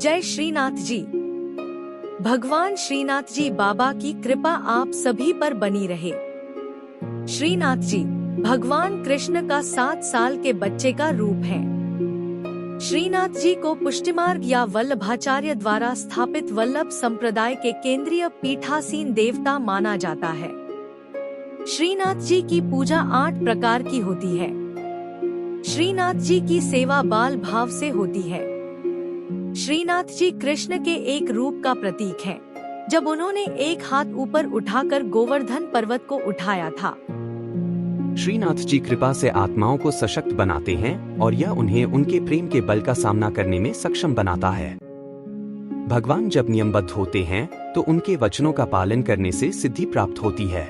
जय श्रीनाथ जी। भगवान श्रीनाथ जी बाबा की कृपा आप सभी पर बनी रहे। श्रीनाथ जी भगवान कृष्ण का 7 साल के बच्चे का रूप है। श्रीनाथ जी को पुष्टिमार्ग या वल्लभाचार्य द्वारा स्थापित वल्लभ संप्रदाय के केंद्रीय पीठासीन देवता माना जाता है। श्रीनाथ जी की पूजा 8 प्रकार की होती है। श्रीनाथ जी की सेवा बाल भाव से होती है। श्रीनाथ जी कृष्ण के एक रूप का प्रतीक है, जब उन्होंने एक हाथ ऊपर उठाकर गोवर्धन पर्वत को उठाया था। श्रीनाथ जी कृपा से आत्माओं को सशक्त बनाते हैं और यह उन्हें उनके प्रेम के बल का सामना करने में सक्षम बनाता है। भगवान जब नियमबद्ध होते हैं तो उनके वचनों का पालन करने से सिद्धि प्राप्त होती है।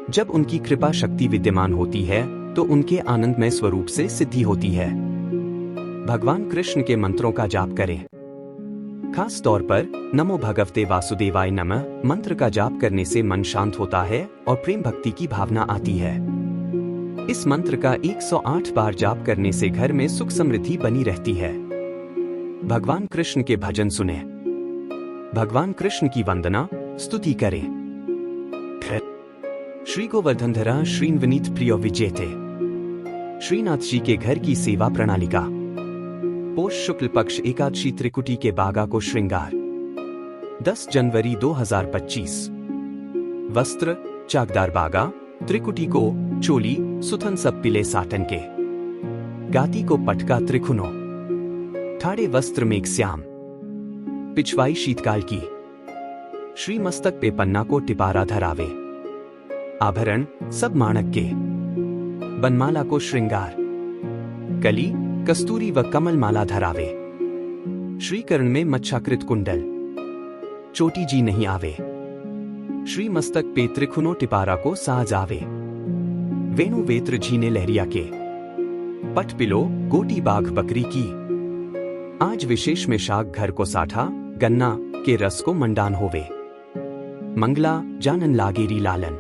जब उनकी कृपा शक्ति विद्यमान होती है तो उनके आनंदमय स्वरूप से सिद्धि होती है। भगवान कृष्ण के मंत्रों का जाप करें। खास तौर पर नमो भगवते वासुदेवाय नमः मंत्र का जाप करने से मन शांत होता है और प्रेम भक्ति की भावना आती है। इस मंत्र का 108 बार जाप करने से घर में सुख समृद्धि बनी रहती है। भगवान कृष्ण के भजन सुने। भगवान कृष्ण की वंदना स्तुति करें। श्री गोवर्धनधरा श्रीन्वनीत प्रियो विजेते। श्रीनाथ जी के घर की सेवा प्रणाली का पोष शुक्ल पक्ष एकादशी त्रिकुटी के बागा को श्रृंगार। 10 जनवरी 2025। वस्त्र चाकदार बागा, त्रिकुटी को चोली सुथन सब पिले साटन के, गाती को पटका त्रिखुनो, ठाड़े वस्त्र मेघ श्याम, पिछवाई शीतकाल की, श्री मस्तक पे पन्ना को टिपारा धरावे, आभरण सब माणक के, बनमाला को श्रृंगार, कली कस्तूरी व कमल माला धरावे, श्रीकरण में मच्छाकृत कुंडल, चोटी जी नहीं आवे, श्री मस्तक पे त्रिखुनो टिपारा को साज आवे, वेणु वेत्र झीने लहरिया के, पट पिलो गोटी बाघ बकरी की, आज विशेष में शाक घर को साठा, गन्ना के रस को मंडान होवे, मंगला जानन लागेरी लालन,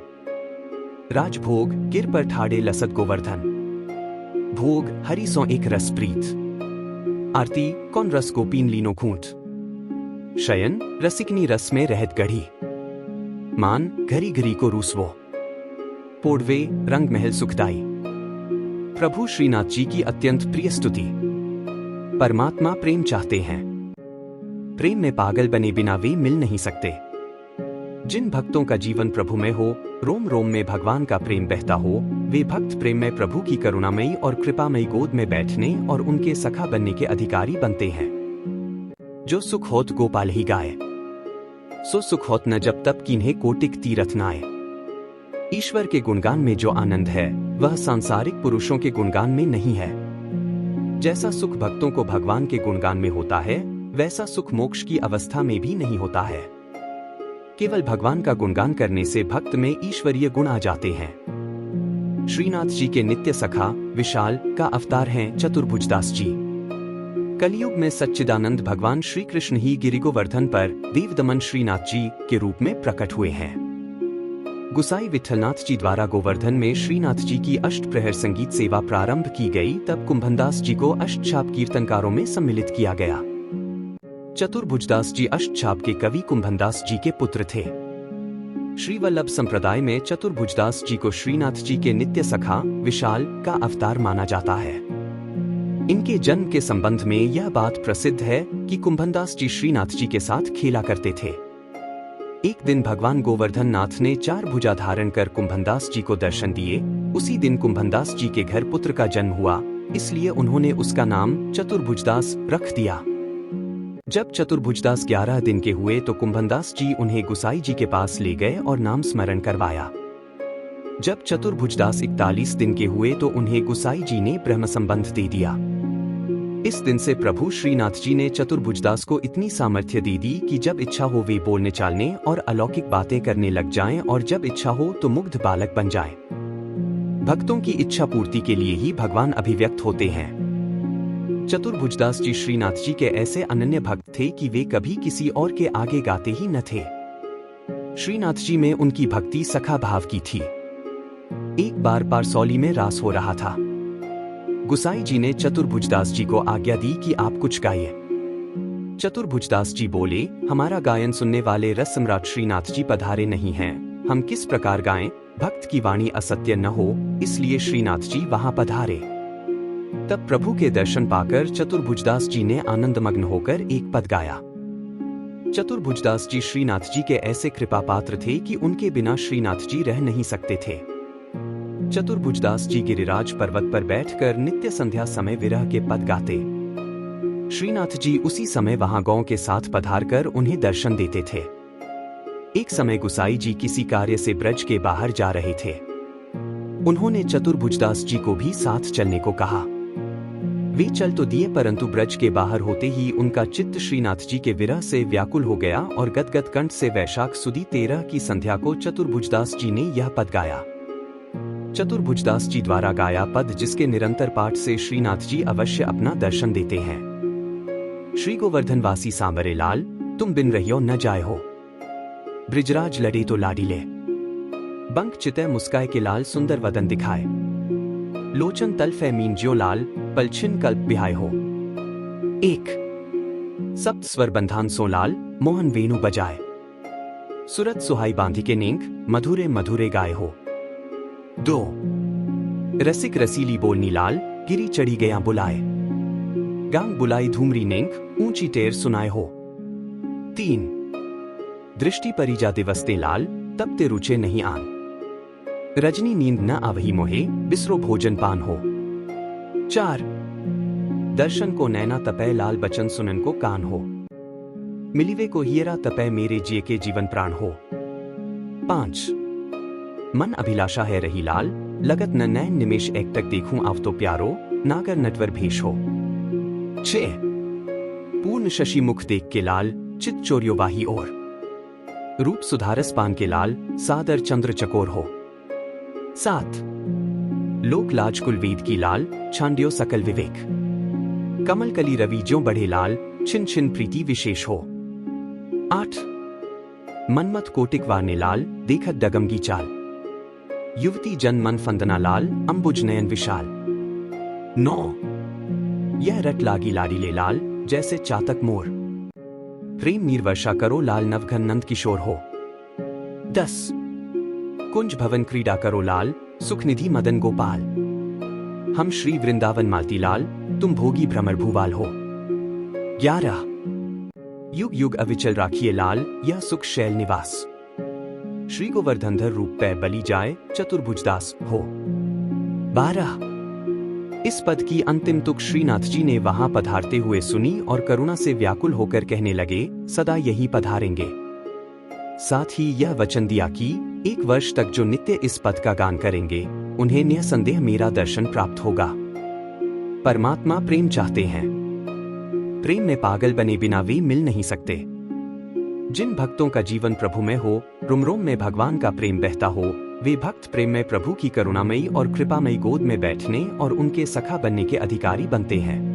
राजभोग गिर पर ठाड़े लसत गोवर्धन, भोग हरि सो एक रस प्रीत, आरती कौन रस को पीन लीनो घूंट, शयन रसिकनी रस में रहत गढ़ी, मान घरी घरी को रूसवो, पोड़वे रंग महल सुखदाई। प्रभु श्रीनाथ जी की अत्यंत प्रिय स्तुति। परमात्मा प्रेम चाहते हैं। प्रेम में पागल बने बिना वे मिल नहीं सकते। जिन भक्तों का जीवन प्रभु में हो, रोम रोम में भगवान का प्रेम बहता हो, वे भक्त प्रेम में प्रभु की करुणामयी और कृपामयी गोद में बैठने और उनके सखा बनने के अधिकारी बनते हैं। जो सुख होत गोपाल ही गाए, सो सुख होत न जब तब किन्हें कोटिक तीरथ नाए। ईश्वर के गुणगान में जो आनंद है वह सांसारिक पुरुषों के गुणगान में नहीं है। जैसा सुख भक्तों को भगवान के गुणगान में होता है, वैसा सुख मोक्ष की अवस्था में भी नहीं होता है। केवल भगवान का गुणगान करने से भक्त में ईश्वरीय गुण आ जाते हैं। श्रीनाथ जी के नित्य सखा विशाल का अवतार हैं चतुर्भुजदास जी। कलयुग में सच्चिदानंद भगवान श्री कृष्ण ही गिरि गोवर्धन पर देवदमन श्रीनाथ जी के रूप में प्रकट हुए हैं। गुसाई विठलनाथ जी द्वारा गोवर्धन में श्रीनाथ जी की अष्टप्रहर संगीत सेवा प्रारंभ की गई, तब कुंभनदास जी को अष्टछाप कीर्तनकारों में सम्मिलित किया गया। चतुर्भुजदास जी अष्टछाप के कवि कुंभनदास जी के पुत्र थे। श्री वल्लभ संप्रदाय में चतुर्भुजदास जी को श्रीनाथ जी के नित्य सखा विशाल का अवतार माना जाता है। इनके जन्म के संबंध में यह बात प्रसिद्ध है कि कुंभनदास जी श्रीनाथ जी के साथ खेला करते थे। एक दिन भगवान गोवर्धन नाथ ने 4 भुजा धारण कर कुंभनदास जी को दर्शन दिए। उसी दिन कुंभनदास जी के घर पुत्र का जन्म हुआ, इसलिए उन्होंने उसका नाम चतुर्भुजदास रख दिया। जब चतुर्भुजदास 11 दिन के हुए तो कुंभनदास जी उन्हें गुसाई जी के पास ले गए और नाम स्मरण करवाया। जब चतुर्भुजदास 41 दिन के हुए तो उन्हें गुसाई जी ने ब्रह्म संबंध दे दिया। इस दिन से प्रभु श्रीनाथ जी ने चतुर्भुजदास को इतनी सामर्थ्य दे दी कि जब इच्छा हो वे बोलने चालने और अलौकिक बातें करने लग जाएं और जब इच्छा हो तो मुग्ध बालक बन जाएं। भक्तों की इच्छा पूर्ति के लिए ही भगवान अभिव्यक्त होते हैं। चतुर्भुजदास जी श्रीनाथ जी के ऐसे अनन्य भक्त थे कि वे कभी किसी और के आगे गाते ही न थे। श्रीनाथ जी में उनकी भक्ति सखा भाव की थी। एक बार पारसौली में रास हो रहा था। गुसाई जी ने चतुर्भुजदास जी को आज्ञा दी कि आप कुछ गाइए। चतुर्भुजदास जी बोले, हमारा गायन सुनने वाले रस सम्राट श्रीनाथ जी पधारे नहीं हैं। हम किस प्रकार गाएं? भक्त की वाणी असत्य न हो, इसलिए श्रीनाथ जी वहां पधारे। तब प्रभु के दर्शन पाकर चतुर्भुजदास जी ने आनंदमग्न होकर एक पद गाया। चतुर्भुजदास जी श्रीनाथ जी के ऐसे कृपा पात्र थे कि उनके बिना श्रीनाथ जी रह नहीं सकते थे। चतुर्भुजदास जी गिरिराज पर्वत पर बैठकर नित्य संध्या समय विरह के पद गाते। श्रीनाथ जी उसी समय वहां गौ के साथ पधारकर उन्हें दर्शन देते थे। एक समय गुसाई जी किसी कार्य से ब्रज के बाहर जा रहे थे। उन्होंने चतुर्भुजदास जी को भी साथ चलने को कहा। वे चल तो दिए, परंतु ब्रज के बाहर होते ही उनका चित्त श्रीनाथ जी के विरह से व्याकुल हो गया और गदगद कंठ से वैशाख सुदी 13 की संध्या को चतुर्भुजदास जी ने यह पद गाया। चतुर्भुजदास जी द्वारा गाया पद, जिसके निरंतर पाठ से श्रीनाथ जी अवश्य अपना दर्शन देते हैं। श्री गोवर्धन वासी सांवरे लाल, तुम बिन रहियो न जाए हो। ब्रिजराज लड़े तो लाडीले, बंक चितय मुस्काए के लाल सुंदर वदन दिखाए। लोचन तल्फे मीन ज्यो लाल, पलछिन कल्प बिहाय हो। एक सप्त स्वर बंधान सो लाल, मोहन वेणु बजाए। सुरत सुहाई बांधी के नेंक, मधुरे मधुरे गाए हो। दो रसिक रसीली बोलनी लाल, गिरी चढ़ी गया बुलाए। गांग बुलाई धूमरी नेंक, ऊंची टेर सुनाए हो। तीन दृष्टि परिजा दिवसते लाल, तब ते रुचे नहीं आन। रजनी नींद न आवही मोहे, बिसरो भोजन पान हो। चार दर्शन को नैना तपय लाल, बचन सुनन को कान हो। मिलिवे को हियरा तपय, मेरे जिए के जीवन प्राण हो। पांच मन अभिलाषा है रही लाल, लगत न नैन निमेश एक तक देखूं आव तो प्यारो, नागर नटवर भेष हो। छह पूर्ण शशि मुख देख के लाल, चित चोरियो वाही और। रूप सुधारस पान के लाल, सादर चंद्र चकोर हो। सात लोक लाज कुल वेद की लाल, छांड्यो सकल विवेक। कमल कली रवि ज्यों बढ़े लाल, छिन छिन प्रीति विशेष हो। आठ मनमत कोटिक वारने लाल, देखत डगमगी चाल। युवती जन मन फंदना लाल, अंबुज नयन विशाल। नौ यह रट लागी लाडीले लाल, जैसे चातक मोर। प्रेम नीर वर्षा करो लाल, नवघन नंद किशोर हो। 10 कुंज भवन क्रीडा करो लाल, सुखनिधि मदन गोपाल। हम श्री वृंदावन मालती लाल, तुम भोगी भ्रमर भूवाल हो। 11 युग युग अविचल राखिए लाल, यह सुख शैल निवास। श्री गोवर्धनधर रूप पै बली जाए, चतुर्भुजदास हो। 12 इस पद की अंतिम तुक श्रीनाथ जी ने वहां पधारते हुए सुनी और करुणा से व्याकुल होकर कहने लगे, सदा यही पधारेंगे। साथ ही यह वचन दिया कि 1 वर्ष तक जो नित्य इस पद का गान करेंगे, उन्हें निसंदेह मेरा दर्शन प्राप्त होगा। परमात्मा प्रेम चाहते हैं। प्रेम में पागल बने बिना वे मिल नहीं सकते। जिन भक्तों का जीवन प्रभु में हो, रोम रोम में भगवान का प्रेम बहता हो, वे भक्त प्रेम में प्रभु की करुणामयी और कृपामयी गोद में बैठने और उनके सखा बनने के अधिकारी बनते हैं।